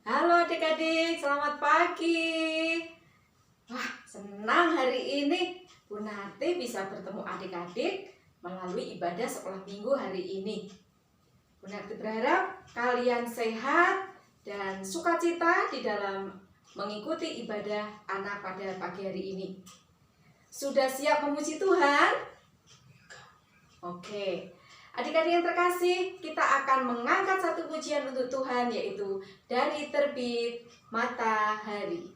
Halo adik-adik, selamat pagi. Wah, senang hari ini Bu Nati bisa bertemu adik-adik melalui ibadah sekolah minggu hari ini. Bu Nati berharap kalian sehat dan sukacita di dalam mengikuti ibadah anak pada pagi hari ini. Sudah siap memuji Tuhan? Oke. Adik-adik yang terkasih, kita akan mengangkat satu pujian untuk Tuhan, yaitu Dari Terbit Matahari.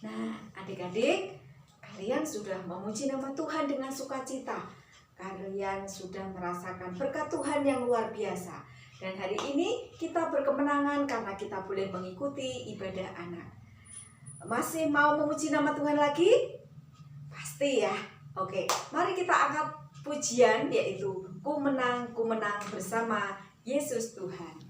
Nah, adik-adik, kalian sudah memuji nama Tuhan dengan sukacita. Kalian sudah merasakan berkat Tuhan yang luar biasa. Dan hari ini kita berkemenangan karena kita boleh mengikuti ibadah anak. Masih mau memuji nama Tuhan lagi? Pasti ya. Oke, mari kita angkat pujian, yaitu Ku menang bersama Yesus Tuhan.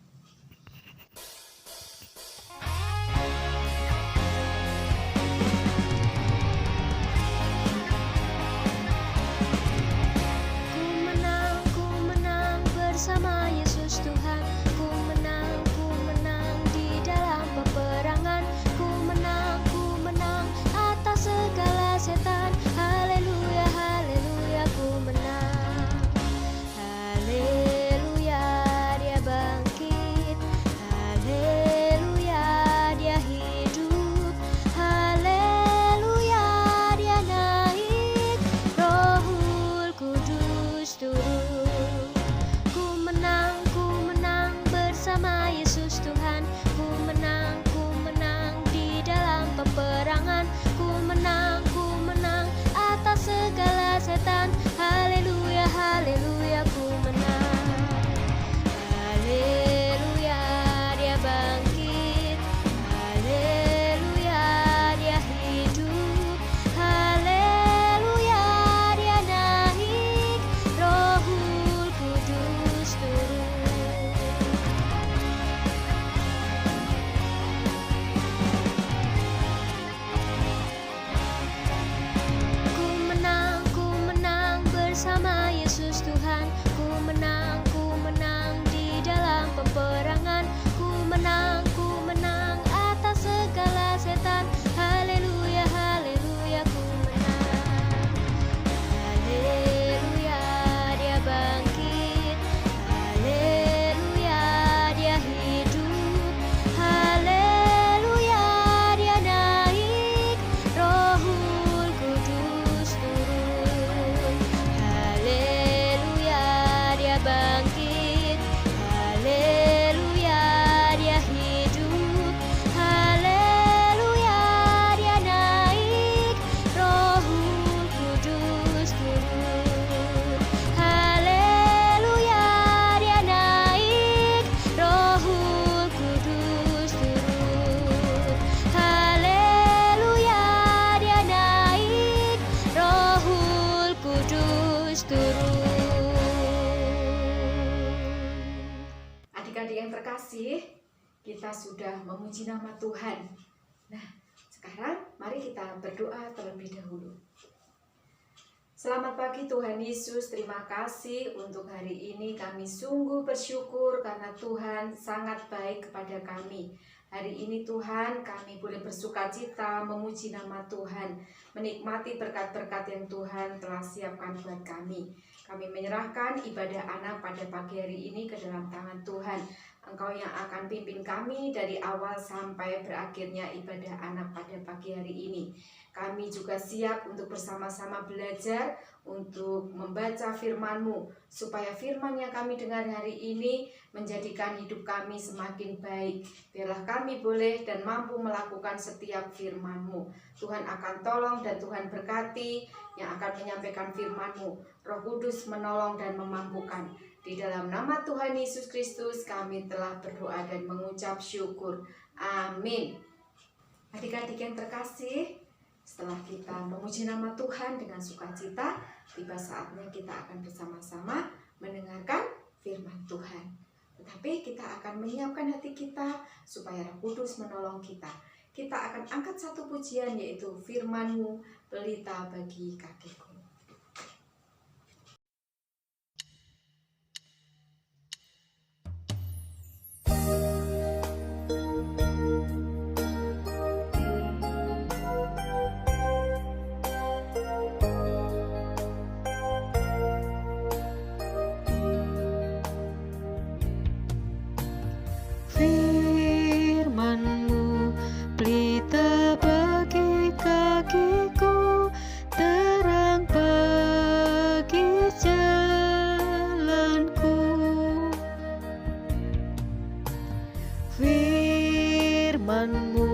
Bersama Yesus Tuhan, ku menang di dalam peperangan, ku menang atas segala setan. Haleluya, haleluya, ku menang. Haleluya, dia bangkit. kita sudah memuji nama Tuhan. Nah, sekarang mari kita berdoa terlebih dahulu. Selamat pagi Tuhan Yesus, terima kasih untuk hari ini. Kami sungguh bersyukur karena Tuhan sangat baik kepada kami. Hari ini Tuhan, kami boleh bersukacita memuji nama Tuhan, menikmati berkat-berkat yang Tuhan telah siapkan buat kami. Kami menyerahkan ibadah anak pada pagi hari ini ke dalam tangan Tuhan. Engkau yang akan pimpin kami dari awal sampai berakhirnya ibadah anak pada pagi hari ini. Kami juga siap untuk bersama-sama belajar, untuk membaca firman-Mu, supaya firman yang kami dengar hari ini menjadikan hidup kami semakin baik. Biarlah kami boleh dan mampu melakukan setiap firman-Mu. Tuhan akan tolong dan Tuhan berkati yang akan menyampaikan firman-Mu. Roh Kudus menolong dan memampukan. Di dalam nama Tuhan Yesus Kristus kami telah berdoa dan mengucap syukur. Amin. Adik-adik yang terkasih, setelah kita memuji nama Tuhan dengan sukacita, tiba saatnya kita akan bersama-sama mendengarkan firman Tuhan. Tetapi kita akan menyiapkan hati kita supaya Roh Kudus menolong kita. Kita akan angkat satu pujian, yaitu firman-Mu, pelita bagi kakiku. Firman-Mu, pelita bagi kakiku, terang bagi jalanku. Firman-Mu,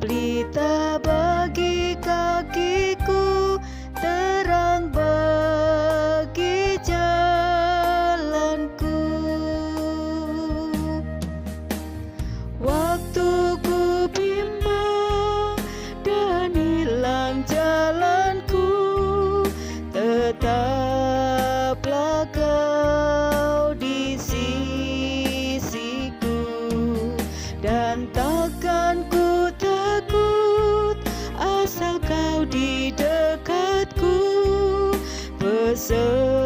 pelita bagi kakiku, terang bagi jalanku. Waktu ku bimbang dan hilang jalanku, tetaplah Kau di sisiku, dan takkan ku takut asal Kau di dekatku, besertaku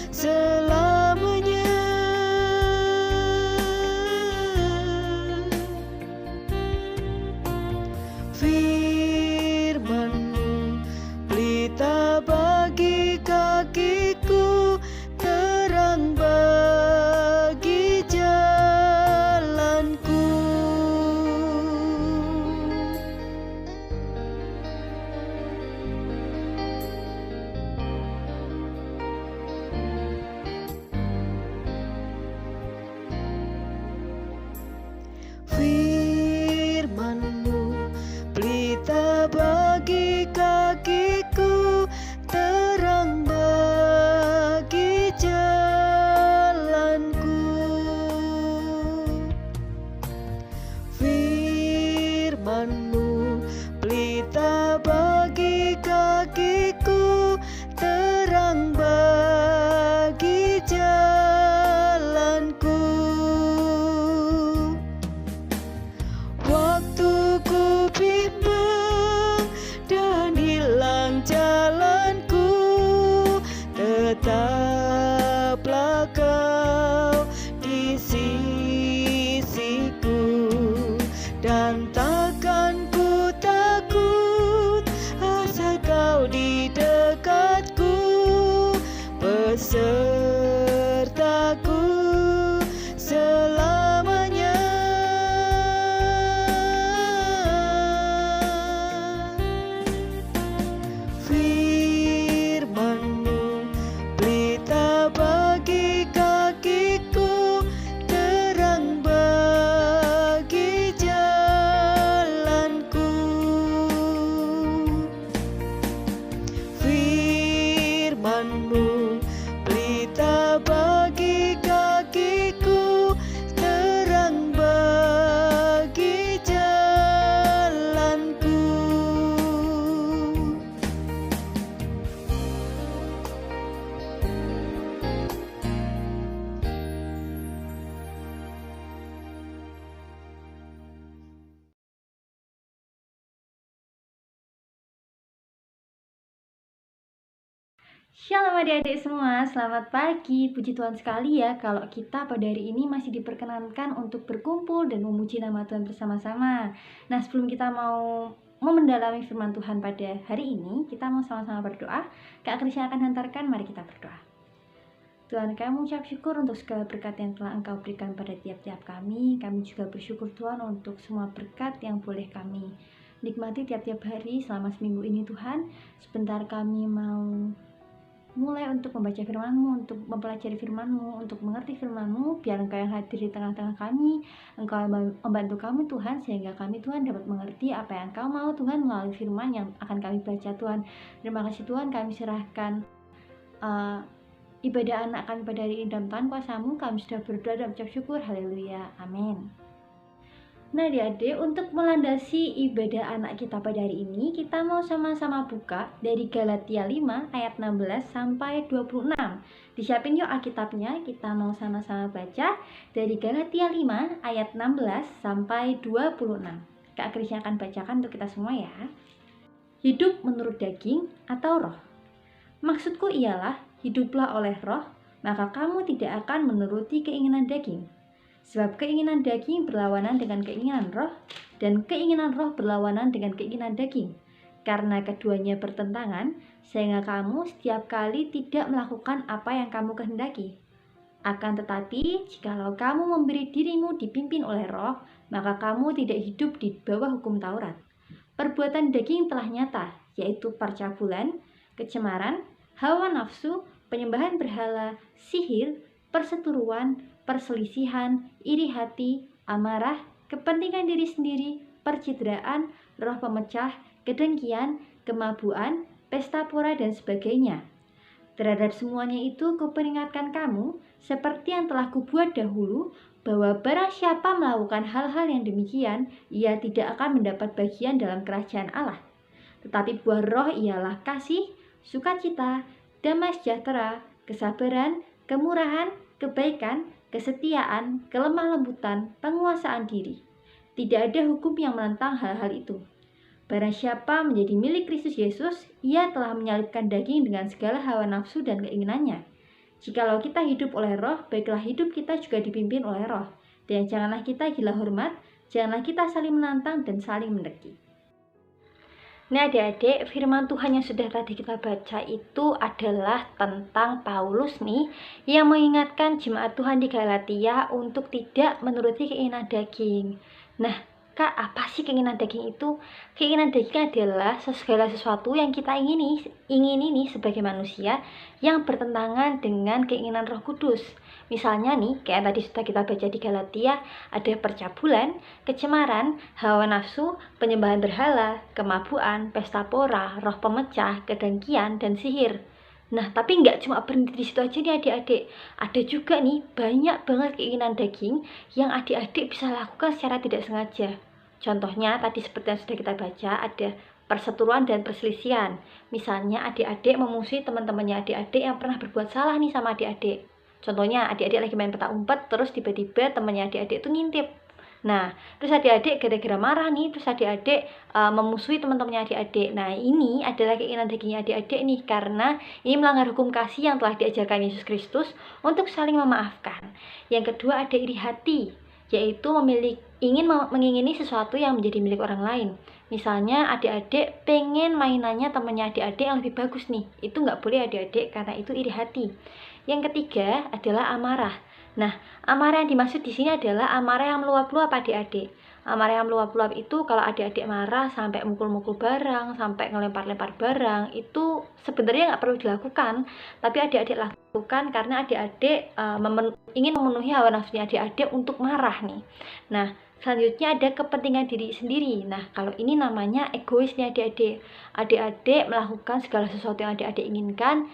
selamanya. Firman-Mu, pelita bagi kakiku, terang bagi jalanku. Shalom adik-adik semua, selamat pagi. Puji Tuhan sekali ya kalau kita pada hari ini masih diperkenankan untuk berkumpul dan memuji nama Tuhan bersama-sama. Nah, sebelum kita mau mendalami firman Tuhan pada hari ini, kita mau sama-sama berdoa. Kak Krisya akan hantarkan, mari kita berdoa. Tuhan, kami mengucap syukur untuk segala berkat yang telah Engkau berikan pada tiap-tiap kami. Kami juga bersyukur Tuhan untuk semua berkat yang boleh kami nikmati tiap-tiap hari selama seminggu ini Tuhan. Sebentar kami mau mulai untuk membaca firman-Mu, untuk mempelajari firman-Mu, untuk mengerti firman-Mu, biar Engkau yang hadir di tengah-tengah kami, Engkau yang membantu kami Tuhan, sehingga kami Tuhan dapat mengerti apa yang Engkau mau Tuhan melalui firman yang akan kami baca Tuhan. Terima kasih Tuhan, kami serahkan ibadah anak kami pada hari ini dalam tangan kuasa-Mu. Kami sudah berdoa dan ucap syukur, haleluya, amin. Nah adik-adik, untuk melandasi ibadah anak kita pada hari ini, kita mau sama-sama buka dari Galatia 5 ayat 16 sampai 26. Disiapin yuk Alkitabnya, kita mau sama-sama baca dari Galatia 5 ayat 16 sampai 26. Kak Krisya akan bacakan untuk kita semua ya. Hidup menurut daging atau roh? Maksudku ialah, hiduplah oleh roh, maka kamu tidak akan menuruti keinginan daging. Sebab keinginan daging berlawanan dengan keinginan roh, dan keinginan roh berlawanan dengan keinginan daging. Karena keduanya bertentangan, sehingga kamu setiap kali tidak melakukan apa yang kamu kehendaki. Akan tetapi, jikalau kamu memberi dirimu dipimpin oleh roh, maka kamu tidak hidup di bawah hukum Taurat. Perbuatan daging telah nyata, yaitu percabulan, kecemaran, hawa nafsu, penyembahan berhala, sihir, perseteruan, perselisihan, iri hati, amarah, kepentingan diri sendiri, percideraan, roh pemecah, kedengkian, kemabuan, pesta pora dan sebagainya. Terhadap semuanya itu kuperingatkan kamu, seperti yang telah kubuat dahulu, bahwa barang siapa melakukan hal-hal yang demikian, ia tidak akan mendapat bagian dalam kerajaan Allah. Tetapi buah roh ialah kasih, sukacita, damai sejahtera, kesabaran, kemurahan, kebaikan, kesetiaan, kelemah lembutan, penguasaan diri. Tidak ada hukum yang menentang hal-hal itu. Barang siapa menjadi milik Kristus Yesus, ia telah menyalibkan daging dengan segala hawa nafsu dan keinginannya. Jikalau kita hidup oleh roh, baiklah hidup kita juga dipimpin oleh roh. Dan janganlah kita gila hormat, janganlah kita saling menantang dan saling mendeki. Nah adik-adik, firman Tuhan yang sudah tadi kita baca itu adalah tentang Paulus nih, yang mengingatkan jemaat Tuhan di Galatia untuk tidak menuruti keinginan daging. Nah, Kak, apa sih keinginan daging itu? Keinginan daging adalah segala sesuatu yang kita ingini sebagai manusia yang bertentangan dengan keinginan Roh Kudus. Misalnya nih, kayak tadi sudah kita baca di Galatia, ada percabulan, kecemaran, hawa nafsu, penyembahan berhala, kemabuan, pesta pora, roh pemecah, kedengkian, dan sihir. Nah, tapi nggak cuma berhenti di situ aja nih adik-adik. Ada juga nih banyak banget keinginan daging yang adik-adik bisa lakukan secara tidak sengaja. Contohnya tadi seperti yang sudah kita baca, ada perseteruan dan perselisihan. Misalnya adik-adik memusuhi teman-temannya adik-adik yang pernah berbuat salah nih sama adik-adik. Contohnya adik-adik lagi main petak umpet, terus tiba-tiba temannya adik-adik itu ngintip. Nah, terus adik-adik gara-gara marah nih, terus adik-adik memusuhi teman-temannya adik-adik. Nah, ini adalah keinginan dagingnya adik-adik nih, karena ini melanggar hukum kasih yang telah diajarkan Yesus Kristus untuk saling memaafkan. Yang kedua ada iri hati, yaitu ingin mengingini sesuatu yang menjadi milik orang lain. Misalnya adik-adik pengen mainannya temannya adik-adik yang lebih bagus nih, itu nggak boleh adik-adik karena itu iri hati. Yang ketiga adalah amarah. Nah, amarah yang dimaksud di sini adalah amarah yang meluap-luap adik-adik. Amarah yang meluap-luap itu kalau adik-adik marah sampai mukul-mukul barang, sampai ngelempar-lempar barang, itu sebenarnya nggak perlu dilakukan, tapi adik-adik lakukan karena adik-adik ingin memenuhi hawa nafsunya adik-adik untuk marah nih. Nah, selanjutnya ada kepentingan diri sendiri. Nah, kalau ini namanya egois nih adik-adik. Adik-adik melakukan segala sesuatu yang adik-adik inginkan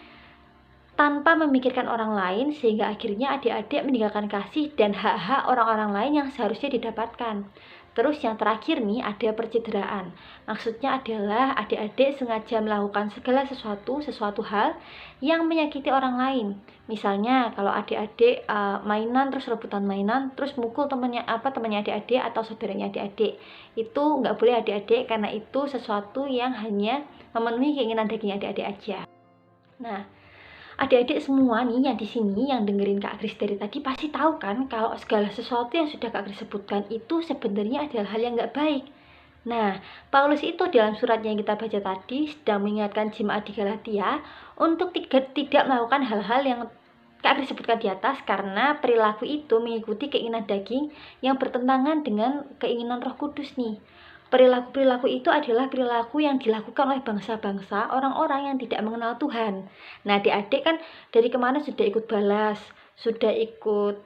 tanpa memikirkan orang lain, sehingga akhirnya adik-adik meninggalkan kasih dan hak-hak orang-orang lain yang seharusnya didapatkan. Terus yang terakhir nih ada percideraan. Maksudnya adalah adik-adik sengaja melakukan segala sesuatu hal yang menyakiti orang lain. Misalnya kalau adik-adik mainan terus rebutan mainan terus mukul temannya adik-adik atau saudaranya adik-adik. Itu nggak boleh adik-adik karena itu sesuatu yang hanya memenuhi keinginan daging adik-adik aja. Nah, Adik-adik semua nih yang di sini yang dengerin Kak Kris dari tadi pasti tahu kan kalau segala sesuatu yang sudah Kak Kris sebutkan itu sebenarnya adalah hal yang nggak baik. Nah, Paulus itu dalam suratnya yang kita baca tadi sedang mengingatkan jemaat di Galatia untuk tidak melakukan hal-hal yang Kak Kris sebutkan di atas, karena perilaku itu mengikuti keinginan daging yang bertentangan dengan keinginan Roh Kudus nih. Perilaku-perilaku itu adalah perilaku yang dilakukan oleh bangsa-bangsa, orang-orang yang tidak mengenal Tuhan. Nah, adik-adik kan dari kemarin sudah ikut balas, sudah ikut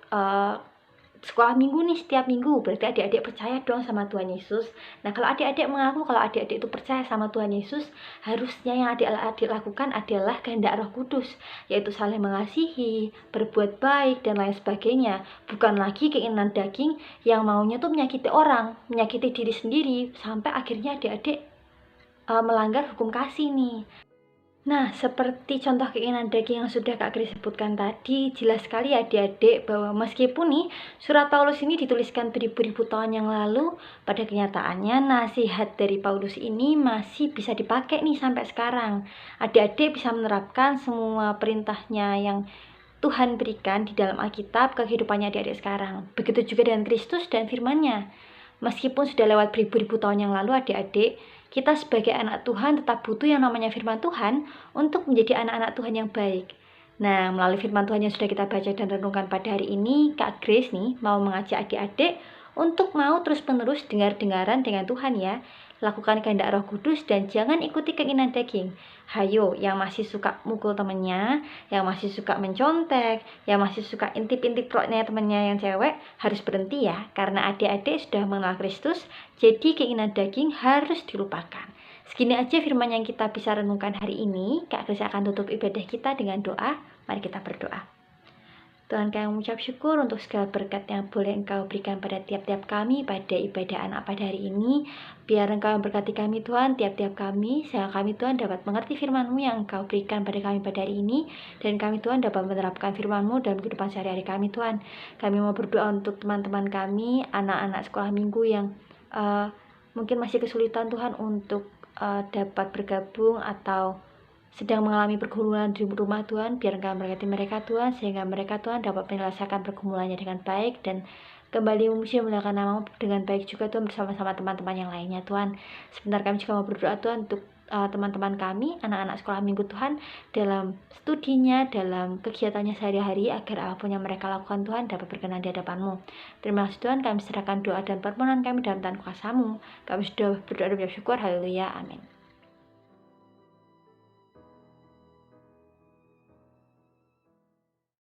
sekolah minggu nih setiap minggu, berarti adik-adik percaya dong sama Tuhan Yesus. Nah, kalau adik-adik mengaku kalau adik-adik itu percaya sama Tuhan Yesus, harusnya yang adik-adik lakukan adalah kehendak Roh Kudus, yaitu saling mengasihi, berbuat baik, dan lain sebagainya. Bukan lagi keinginan daging yang maunya tuh menyakiti orang, menyakiti diri sendiri, sampai akhirnya adik-adik melanggar hukum kasih nih. Nah, seperti contoh keinginan daging yang sudah Kak Kris sebutkan tadi, jelas sekali adik-adik bahwa meskipun nih surat Paulus ini dituliskan beribu-ribu tahun yang lalu, pada kenyataannya nasihat dari Paulus ini masih bisa dipakai nih sampai sekarang. Adik-adik bisa menerapkan semua perintahnya yang Tuhan berikan di dalam Alkitab ke kehidupannya adik-adik sekarang. Begitu juga dengan Kristus dan firman-Nya. Meskipun sudah lewat beribu-ribu tahun yang lalu adik-adik, kita sebagai anak Tuhan tetap butuh yang namanya firman Tuhan untuk menjadi anak-anak Tuhan yang baik. Nah, melalui firman Tuhan yang sudah kita baca dan renungkan pada hari ini, Kak Grace nih mau mengajak adik-adik untuk mau terus-menerus dengar-dengaran dengan Tuhan ya. Lakukan kehendak Roh Kudus dan jangan ikuti keinginan daging. Hayo, yang masih suka mukul temennya, yang masih suka mencontek, yang masih suka intip-intip perutnya temennya yang cewek, harus berhenti ya. Karena adik-adik sudah mengenal Kristus, jadi keinginan daging harus dilupakan. Segini aja firman yang kita bisa renungkan hari ini. Kak Grace akan tutup ibadah kita dengan doa. Mari kita berdoa. Tuhan, kami mengucap syukur untuk segala berkat yang boleh Engkau berikan pada tiap-tiap kami pada ibadah anak pada hari ini. Biar Engkau memberkati kami Tuhan, tiap-tiap kami, sehingga kami Tuhan dapat mengerti firman-Mu yang Engkau berikan pada kami pada hari ini. Dan kami Tuhan dapat menerapkan firman-Mu dalam kehidupan sehari-hari kami Tuhan. Kami mau berdoa untuk teman-teman kami, anak-anak sekolah minggu yang mungkin masih kesulitan Tuhan untuk dapat bergabung atau sedang mengalami pergumulan di rumah Tuhan. Biar Engkau memberkati mereka Tuhan, sehingga mereka Tuhan dapat menyelesaikan pergumulannya dengan baik dan kembali memuji memuliakan nama-Mu dengan baik juga Tuhan bersama-sama teman-teman yang lainnya Tuhan. Sebentar kami juga mau berdoa Tuhan untuk teman-teman kami, anak-anak sekolah minggu Tuhan, dalam studinya, dalam kegiatannya sehari-hari, agar apapun yang mereka lakukan Tuhan dapat berkenan di hadapan-Mu. Terima kasih Tuhan, kami serahkan doa dan permohonan kami dalam tangan kuasa-Mu. Kami sudah berdoa dan bersyukur, haleluya, amin.